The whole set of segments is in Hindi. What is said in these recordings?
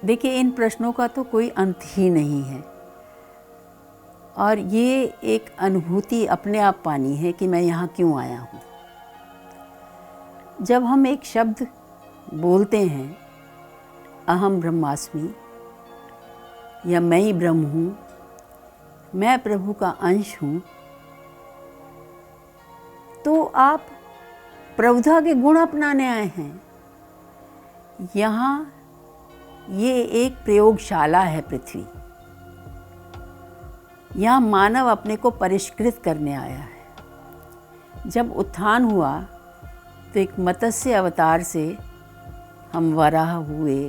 देखिए, इन प्रश्नों का तो कोई अंत ही नहीं है और ये एक अनुभूति अपने आप पानी है कि मैं यहाँ क्यों आया हूँ। जब हम एक शब्द बोलते हैं, अहम ब्रह्मास्मि या मैं ही ब्रह्म हूँ, मैं प्रभु का अंश हूँ, तो आप प्रभुता के गुण अपनाने आए हैं। यहाँ ये एक प्रयोगशाला है पृथ्वी। यहाँ मानव अपने को परिष्कृत करने आया है। जब उत्थान हुआ तो एक मत्स्य अवतार से हम वराह हुए,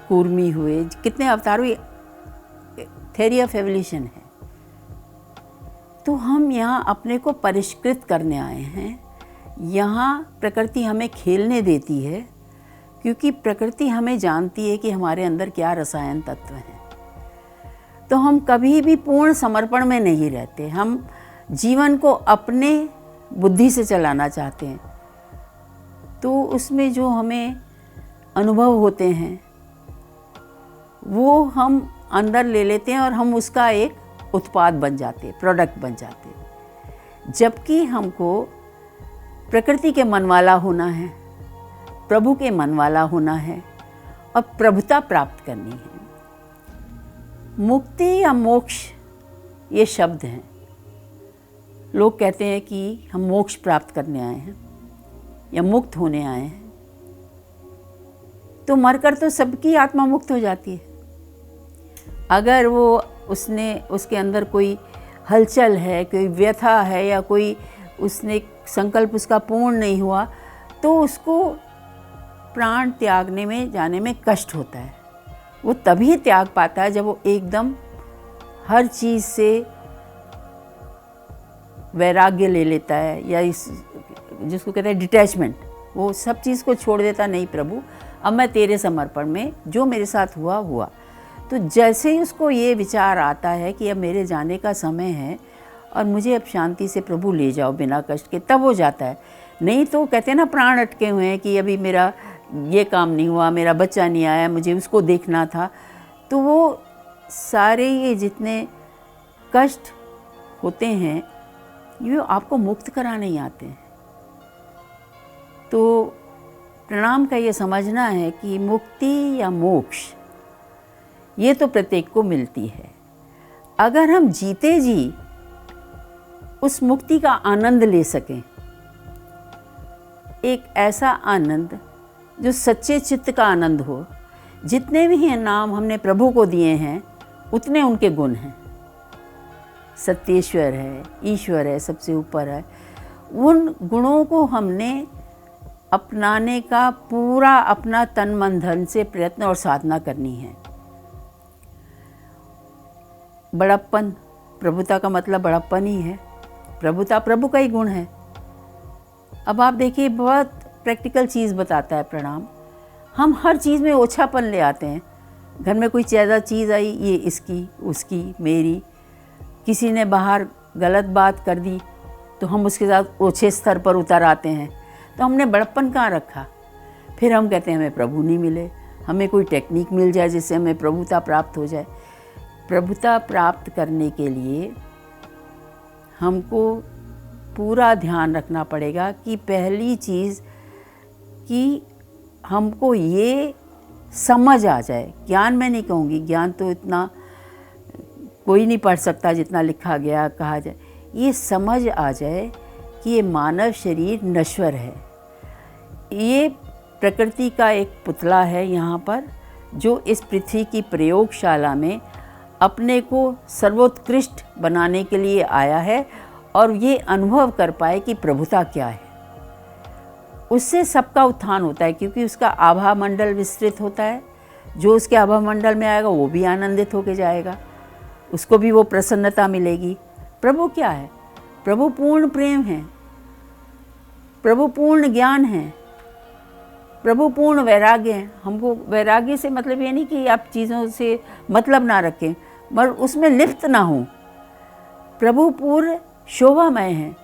कूर्मी हुए, कितने अवतार हुए, थ्योरी ऑफ एवोल्यूशन है। तो हम यहाँ अपने को परिष्कृत करने आए हैं। यहाँ प्रकृति हमें खेलने देती है, क्योंकि प्रकृति हमें जानती है कि हमारे अंदर क्या रसायन तत्व हैं। तो हम कभी भी पूर्ण समर्पण में नहीं रहते। हम जीवन को अपने बुद्धि से चलाना चाहते हैं। तो उसमें जो हमें अनुभव होते हैं वो हम अंदर ले लेते हैं और हम उसका एक उत्पाद बन जाते, प्रोडक्ट बन जाते। जबकि हमको प्रकृति के मन वाला होना है, प्रभु के मन वाला होना है और प्रभुता प्राप्त करनी है। मुक्ति या मोक्ष ये शब्द हैं। लोग कहते हैं कि हम मोक्ष प्राप्त करने आए हैं या मुक्त होने आए हैं। तो मरकर तो सबकी आत्मा मुक्त हो जाती है। अगर वो उसके अंदर कोई हलचल है, कोई व्यथा है या कोई उसने संकल्प उसका पूर्ण नहीं हुआ, तो उसको प्राण त्यागने में जाने में कष्ट होता है। वो तभी त्याग पाता है जब वो एकदम हर चीज़ से वैराग्य ले लेता है, या जिसको कहते हैं डिटैचमेंट। वो सब चीज़ को छोड़ देता, नहीं प्रभु अब मैं तेरे समर्पण में, जो मेरे साथ हुआ हुआ। तो जैसे ही उसको ये विचार आता है कि अब मेरे जाने का समय है और मुझे अब शांति से प्रभु ले जाओ बिना कष्ट के, तब हो जाता है। नहीं तो कहते हैं ना, प्राण अटके हुए हैं कि अभी मेरा ये काम नहीं हुआ, मेरा बच्चा नहीं आया, मुझे उसको देखना था। तो वो सारे ये जितने कष्ट होते हैं ये आपको मुक्त कराने ही आते हैं। तो प्रणाम का ये समझना है कि मुक्ति या मोक्ष ये तो प्रत्येक को मिलती है। अगर हम जीते जी उस मुक्ति का आनंद ले सकें, एक ऐसा आनंद जो सच्चे चित्त का आनंद हो। जितने भी हैं नाम हमने प्रभु को दिए हैं उतने उनके गुण हैं। सत्येश्वर है, ईश्वर है, सबसे ऊपर है। उन गुणों को हमने अपनाने का पूरा अपना तन मन धन से प्रयत्न और साधना करनी है। बड़प्पन, प्रभुता का मतलब बड़प्पन ही है। प्रभुता प्रभु का ही गुण है। अब आप देखिए, बहुत प्रैक्टिकल चीज़ बताता है प्रणाम। हम हर चीज़ में ओछापन ले आते हैं। घर में कोई ज़्यादा चीज़ आई, ये इसकी, उसकी, मेरी। किसी ने बाहर गलत बात कर दी तो हम उसके साथ ओछे स्तर पर उतर आते हैं। तो हमने बड़प्पन कहाँ रखा। फिर हम कहते हैं हमें प्रभु नहीं मिले, हमें कोई टेक्निक मिल जाए जिससे हमें प्रभुता प्राप्त हो जाए। प्रभुता प्राप्त करने के लिए हमको पूरा ध्यान रखना पड़ेगा कि पहली चीज़ कि हमको ये समझ आ जाए। ज्ञान मैं नहीं कहूँगी, ज्ञान तो इतना कोई नहीं पढ़ सकता जितना लिखा गया कहा जाए। ये समझ आ जाए कि ये मानव शरीर नश्वर है। ये प्रकृति का एक पुतला है यहाँ पर, जो इस पृथ्वी की प्रयोगशाला में अपने को सर्वोत्कृष्ट बनाने के लिए आया है और ये अनुभव कर पाए कि प्रभुता क्या है। उससे सबका उत्थान होता है, क्योंकि उसका आभा मंडल विस्तृत होता है। जो उसके आभा मंडल में आएगा वो भी आनंदित होके जाएगा, उसको भी वो प्रसन्नता मिलेगी। प्रभु क्या है? प्रभु पूर्ण प्रेम है, प्रभु पूर्ण ज्ञान है, प्रभु पूर्ण वैराग्य है। हमको वैराग्य से मतलब ये नहीं कि आप चीज़ों से मतलब ना रखें, मगर उसमें लिप्त ना हो। प्रभु पूर्ण शोभामय है।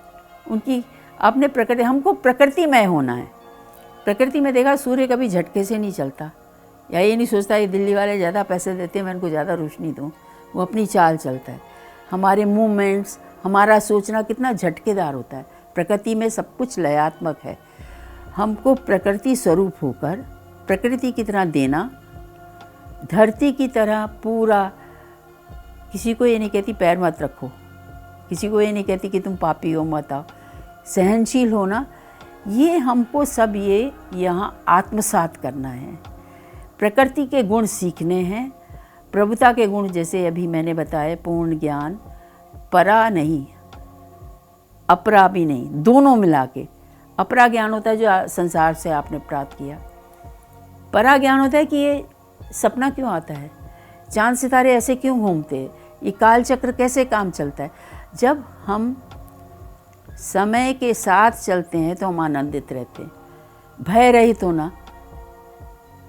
उनकी आपने प्रकृति, हमको प्रकृतिमय होना है। प्रकृति में देखा, सूर्य कभी झटके से नहीं चलता, या ये नहीं सोचता ये दिल्ली वाले ज़्यादा पैसे देते हैं मैं इनको ज़्यादा रोशनी दूँ। वो अपनी चाल चलता है। हमारे मूवमेंट्स, हमारा सोचना कितना झटकेदार होता है। प्रकृति में सब कुछ लयात्मक है। हमको प्रकृति स्वरूप होकर प्रकृति की तरह देना, धरती की तरह पूरा, किसी को ये नहीं कहती पैर मत रखो, किसी को ये नहीं कहती कि तुम पापी हो मत आओ, सहनशील होना, ये हमको सब ये यहाँ आत्मसात करना है। प्रकृति के गुण सीखने हैं, प्रभुता के गुण जैसे अभी मैंने बताए, पूर्ण ज्ञान, परा नहीं अपरा भी नहीं, दोनों मिला के। अपरा ज्ञान होता है जो संसार से आपने प्राप्त किया, परा ज्ञान होता है कि ये सपना क्यों आता है, चांद सितारे ऐसे क्यों घूमते हैं, ये काल चक्र कैसे काम चलता है। जब हम समय के साथ चलते हैं तो हम आनंदित रहते हैं। भय रहित होना,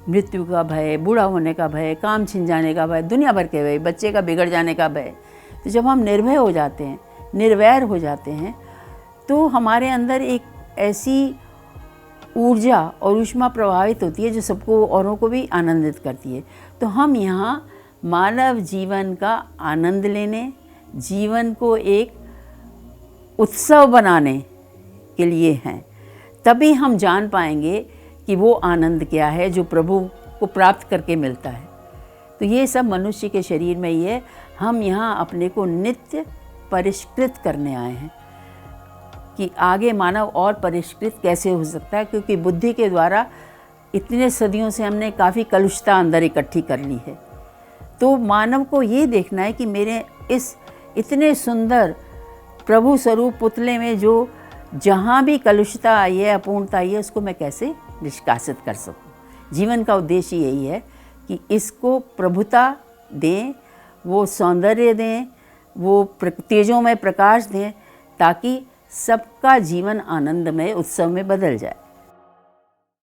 मृत्यु का भय, बूढ़ा होने का भय, काम छिन जाने का भय, दुनिया भर के भय, बच्चे का बिगड़ जाने का भय। तो जब हम निर्भय हो जाते हैं, निर्वैर हो जाते हैं, तो हमारे अंदर एक ऐसी ऊर्जा और ऊष्मा प्रभावित होती है जो सबको, औरों को भी आनंदित करती है। तो हम यहाँ मानव जीवन का आनंद लेने, जीवन को एक उत्सव बनाने के लिए हैं। तभी हम जान पाएंगे कि वो आनंद क्या है जो प्रभु को प्राप्त करके मिलता है। तो ये सब मनुष्य के शरीर में ही है। हम यहाँ अपने को नित्य परिष्कृत करने आए हैं कि आगे मानव और परिष्कृत कैसे हो सकता है, क्योंकि बुद्धि के द्वारा इतने सदियों से हमने काफ़ी कलुषता अंदर इकट्ठी कर ली है। तो मानव को ये देखना है कि मेरे इस इतने सुंदर प्रभु स्वरूप पुतले में जो जहाँ भी कलुषता आई है, अपूर्णता आई है, उसको मैं कैसे निष्कासित कर सकूं। जीवन का उद्देश्य यही है कि इसको प्रभुता दें, वो सौंदर्य दें, वो तेजों में प्रकाश दें, ताकि सबका जीवन आनंदमय उत्सव में बदल जाए।